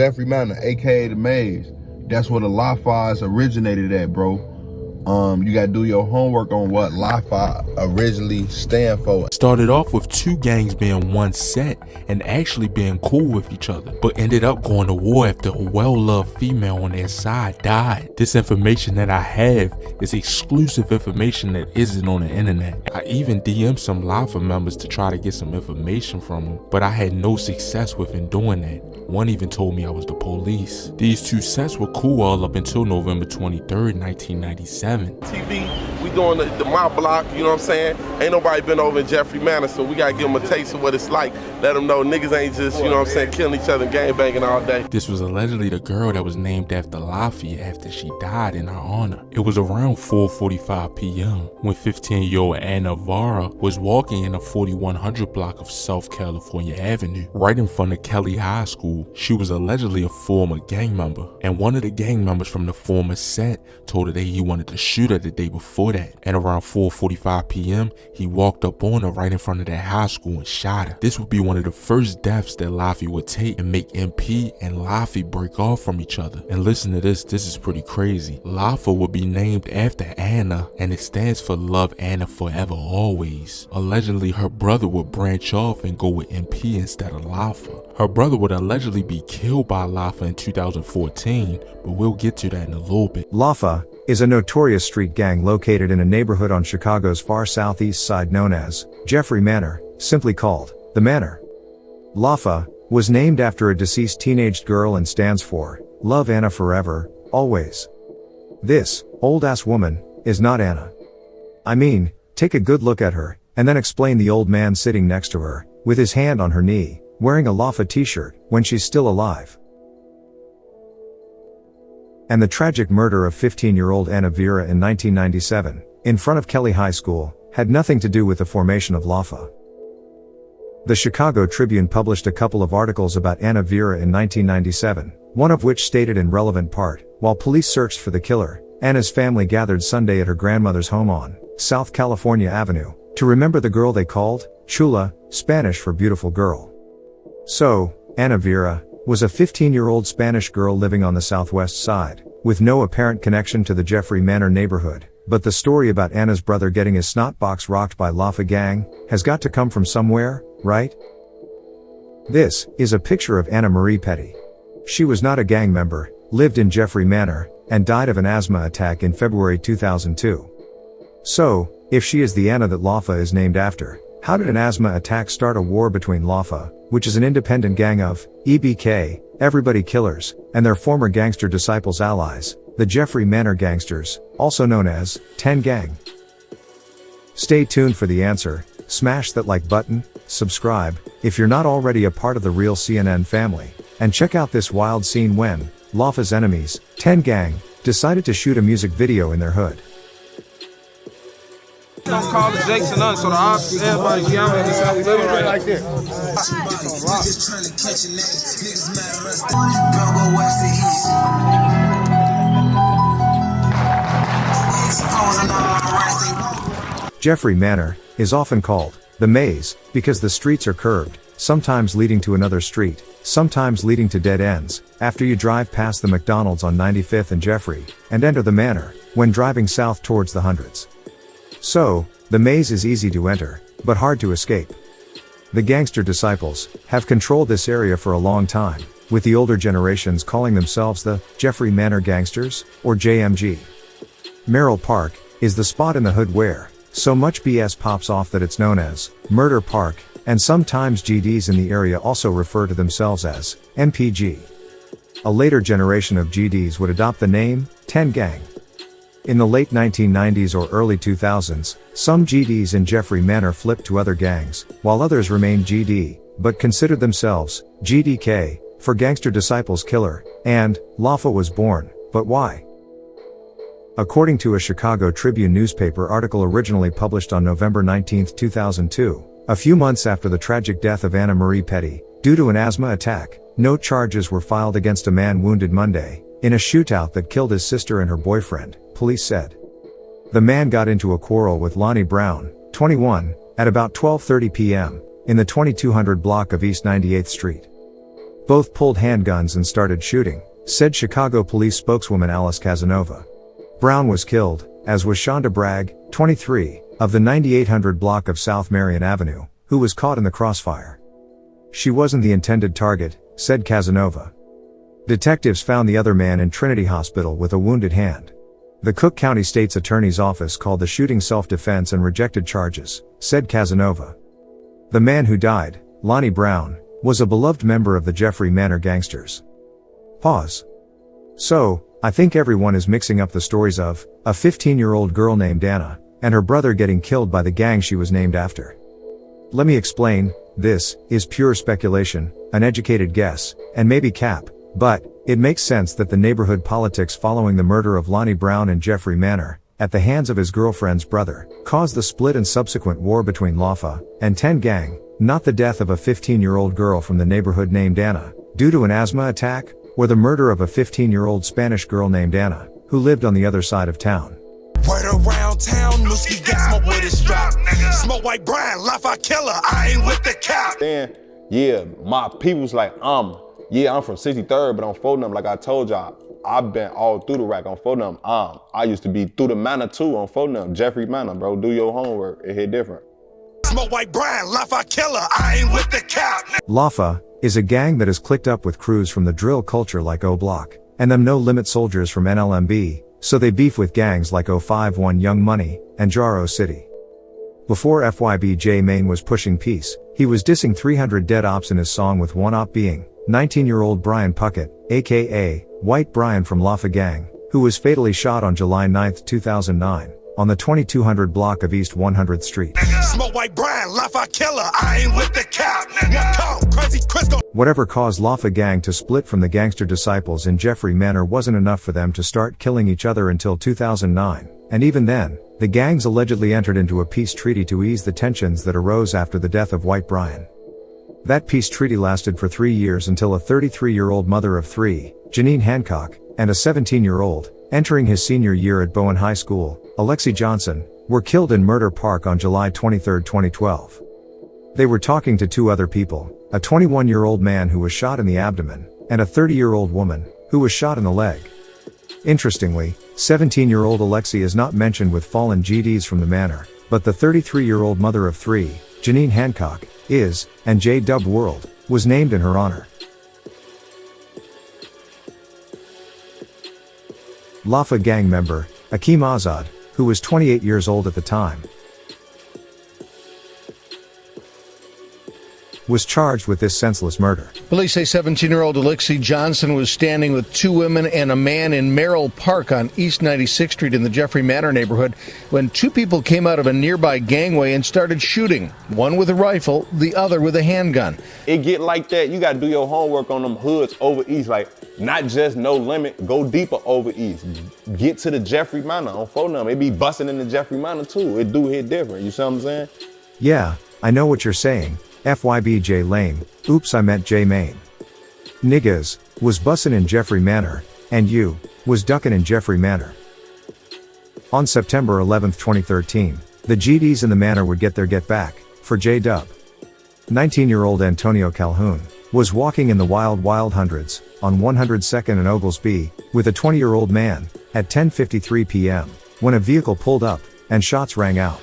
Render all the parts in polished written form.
Jeffrey Manor, aka the Maze. That's where the LAFAs originated at, bro. You gotta do your homework on what LAFA originally stand for. Started off with two gangs being one set and actually being cool with each other, but ended up going to war after a well-loved female on their side died. This information that I have is exclusive information that isn't on the internet. I even DM'd some LAFA members to try to get some information from them, but I had no success with in doing that. One even told me I was the police. These two sets were cool all up until November 23rd, 1997. TV, we doing the my block, you know what I'm saying? Ain't nobody been over in Jeffrey Manor, so we gotta give them a taste of what it's like. Let them know niggas ain't just, you know what I'm saying, killing each other and gangbanging all day. This was allegedly the girl that was named after LAFA after she died in her honor. It was around 4:45 p.m. when 15-year-old Anna Vara was walking in a 4100 block of South California Avenue, right in front of Kelly High School. She was allegedly a former gang member, and one of the gang members from the former set told her that he wanted to shoot her the day before that, and around 4:45 p.m. he walked up on her right in front of that high school and shot her. This would be one of the first deaths that LAFA would take and make MP and LAFA break off from each other. And listen to this is pretty crazy. LAFA would be named after Anna, and it stands for Love Anna Forever Always. Allegedly her brother would branch off and go with MP instead of LAFA. Her brother would allegedly be killed by LAFA in 2014, but we'll get to that in a little bit. LAFA is a notorious street gang located in a neighborhood on Chicago's far southeast side known as Jeffrey Manor, simply called the Manor. LAFA was named after a deceased teenage girl and stands for Love Anna Forever, Always. This old-ass woman is not Anna. I mean, take a good look at her, and then explain the old man sitting next to her, with his hand on her knee, wearing a LAFA t-shirt, when she's still alive. And the tragic murder of 15-year-old Anna Vera in 1997, in front of Kelly High School, had nothing to do with the formation of LAFA. The Chicago Tribune published a couple of articles about Anna Vera in 1997, one of which stated in relevant part, while police searched for the killer, Anna's family gathered Sunday at her grandmother's home on South California Avenue, to remember the girl they called Chula, Spanish for beautiful girl. So, Anna Vera was a 15-year-old Spanish girl living on the southwest side, with no apparent connection to the Jeffrey Manor neighborhood, but the story about Anna's brother getting his snot box rocked by LAFA gang has got to come from somewhere, right? This is a picture of Anna Marie Petty. She was not a gang member, lived in Jeffrey Manor, and died of an asthma attack in February 2002. So, if she is the Anna that LAFA is named after, how did an asthma attack start a war between LAFA, which is an independent gang of EBK, Everybody Killers, and their former Gangsta Disciples allies, the Jeffrey Manor Gangsters, also known as 10 Gang? Stay tuned for the answer, smash that like button, subscribe, if you're not already a part of the real CNN family, and check out this wild scene when LAFA's enemies, 10 Gang, decided to shoot a music video in their hood. Don't call the Jakes and us, so the ops, everybody, yeah, I mean, this is how we live right like this. Jeffrey Manor is often called the Maze because the streets are curved, sometimes leading to another street, sometimes leading to dead ends, after you drive past the McDonald's on 95th and Jeffrey, and enter the Manor, when driving south towards the Hundreds. So, the maze is easy to enter, but hard to escape. The Gangster Disciples have controlled this area for a long time, with the older generations calling themselves the Jeffrey Manor Gangsters, or JMG. Merrill Park is the spot in the hood where so much BS pops off that it's known as Murder Park, and sometimes GDs in the area also refer to themselves as MPG. A later generation of GDs would adopt the name 10 Gang. In the late 1990s or early 2000s, some GDs in Jeffrey Manor flipped to other gangs, while others remained GD, but considered themselves GDK, for Gangster Disciples Killer, and LAFA was born, but why? According to a Chicago Tribune newspaper article originally published on November 19, 2002, a few months after the tragic death of Anna Marie Petty, due to an asthma attack, no charges were filed against a man wounded Monday, in a shootout that killed his sister and her boyfriend, police said. The man got into a quarrel with Lonnie Brown, 21, at about 12:30 p.m., in the 2200 block of East 98th Street. Both pulled handguns and started shooting, said Chicago police spokeswoman Alice Casanova. Brown was killed, as was Shonda Bragg, 23, of the 9800 block of South Marion Avenue, who was caught in the crossfire. She wasn't the intended target, said Casanova. Detectives found the other man in Trinity Hospital with a wounded hand. The Cook County State's Attorney's Office called the shooting self-defense and rejected charges, said Casanova. The man who died, Lonnie Brown, was a beloved member of the Jeffrey Manor gangsters. Pause. So, I think everyone is mixing up the stories of a 15-year-old girl named Anna and her brother getting killed by the gang she was named after. Let me explain, this is pure speculation, an educated guess, and maybe cap, but it makes sense that the neighborhood politics following the murder of Lonnie Brown and Jeffrey Manor, at the hands of his girlfriend's brother, caused the split and subsequent war between LAFA and 10 Gang, not the death of a 15-year-old girl from the neighborhood named Anna, due to an asthma attack, or the murder of a 15-year-old Spanish girl named Anna, who lived on the other side of town. Word around town, Nooski got smoke with his drop. Smoke white Brian, LAFA killer, I ain't with the cap. Then, yeah, my people's like, yeah, I'm from 63rd, but on phone number, like I told y'all, I've been all through the rack on phone number. I used to be through the Manor too on phone number. Jeffrey Manor, bro, do your homework, it hit different. Smoke white Brian, LAFA killer, I ain't with the cap. LAFA is a gang that is clicked up with crews from the drill culture like O Block, and them No Limit soldiers from NLMB, so they beef with gangs like 051 Young Money, and Jaro City. Before FYB Main was pushing peace, he was dissing 300 dead ops in his song, with one op being 19-year-old Brian Puckett, aka White Brian from LAFA Gang, who was fatally shot on July 9, 2009, on the 2200 block of East 100th Street. Smoke white Brian, LAFA killer, I ain't with the cap. Crazy Crisco. Whatever caused LAFA Gang to split from the Gangsta Disciples in Jeffrey Manor wasn't enough for them to start killing each other until 2009, and even then, the gangs allegedly entered into a peace treaty to ease the tensions that arose after the death of White Brian. That peace treaty lasted for 3 years until a 33-year-old mother of three, Janine Hancock, and a 17-year-old, entering his senior year at Bowen High School, Alexi Johnson, were killed in Murder Park on July 23, 2012. They were talking to two other people, a 21-year-old man who was shot in the abdomen, and a 30-year-old woman, who was shot in the leg. Interestingly, 17-year-old Alexi is not mentioned with fallen GDs from the Manor, but the 33-year-old mother of three, Janine Hancock, is, and J-Dub World, was named in her honor. LAFA gang member, Akeem Azad, who was 28 years old at the time, was charged with this senseless murder. Police say 17-year-old Alexi Johnson was standing with two women and a man in Merrill Park on East 96th Street in the Jeffrey Manor neighborhood when two people came out of a nearby gangway and started shooting, one with a rifle, the other with a handgun. It get like that, you gotta do your homework on them hoods over East, like not just No Limit, go deeper over East. Get to the Jeffrey Manor on phone number. It be busting in the Jeffrey Manor too. It do hit different, you see what I'm saying? Yeah, I know what you're saying. FYB J Lane, oops I meant J Main. Niggas, was bussin' in Jeffrey Manor, and you, was duckin' in Jeffrey Manor. On September 11, 2013, the GDs in the Manor would get their get back, for J-Dub. 19-year-old Antonio Calhoun, was walking in the wild hundreds, on 102nd and Oglesby, with a 20-year-old man, at 10:53 p.m., when a vehicle pulled up, and shots rang out.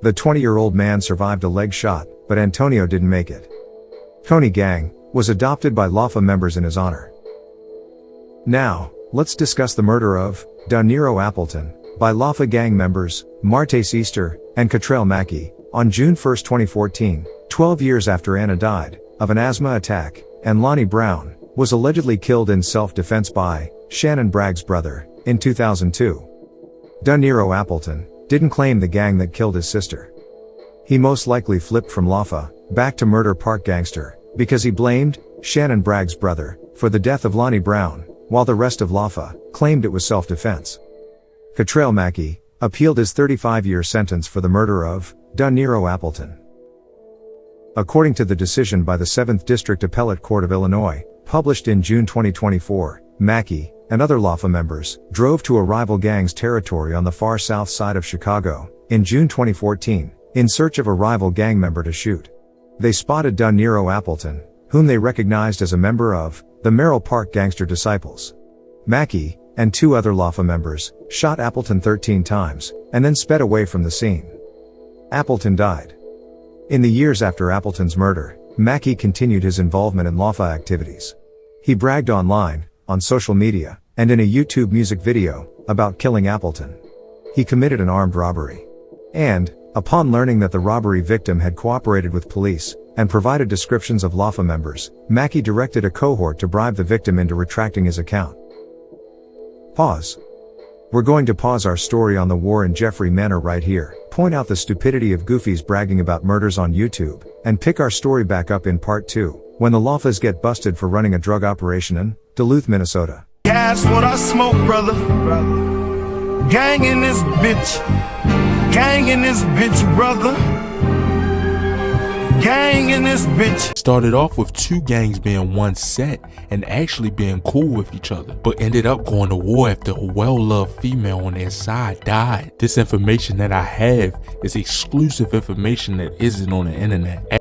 The 20-year-old man survived a leg shot, but Antonio didn't make it. Coney Gang was adopted by LAFA members in his honor. Now, let's discuss the murder of Daniro Appleton by LAFA gang members Martace Easter and Cottrell Mackey on June 1, 2014, 12 years after Anna died of an asthma attack, and Lonnie Brown was allegedly killed in self-defense by Shannon Bragg's brother in 2002. Daniro Appleton didn't claim the gang that killed his sister. He most likely flipped from LAFA back to Murder Park Gangster because he blamed Shannon Bragg's brother for the death of Lonnie Brown, while the rest of LAFA claimed it was self-defense. Cottrell Mackey appealed his 35-year sentence for the murder of Daniro Appleton. According to the decision by the 7th District Appellate Court of Illinois, published in June 2024, Mackey and other LAFA members drove to a rival gang's territory on the far south side of Chicago in June 2014, in search of a rival gang member to shoot. They spotted Daniro Appleton, whom they recognized as a member of the Merrill Park Gangster Disciples. Mackey, and 2 other LAFA members, shot Appleton 13 times, and then sped away from the scene. Appleton died. In the years after Appleton's murder, Mackey continued his involvement in LAFA activities. He bragged online, on social media, and in a YouTube music video, about killing Appleton. He committed an armed robbery. And, upon learning that the robbery victim had cooperated with police, and provided descriptions of LAFA members, Mackey directed a cohort to bribe the victim into retracting his account. Pause. We're going to pause our story on the war in Jeffrey Manor right here, point out the stupidity of goofies bragging about murders on YouTube, and pick our story back up in part 2, when the LAFAs get busted for running a drug operation in Duluth, Minnesota. Gas what I smoke, brother. Gang in this bitch. Gang in this bitch, brother. Gang in this bitch. Started off with 2 gangs being one set and actually being cool with each other, but ended up going to war after a well-loved female on their side died. This information that I have is exclusive information that isn't on the internet.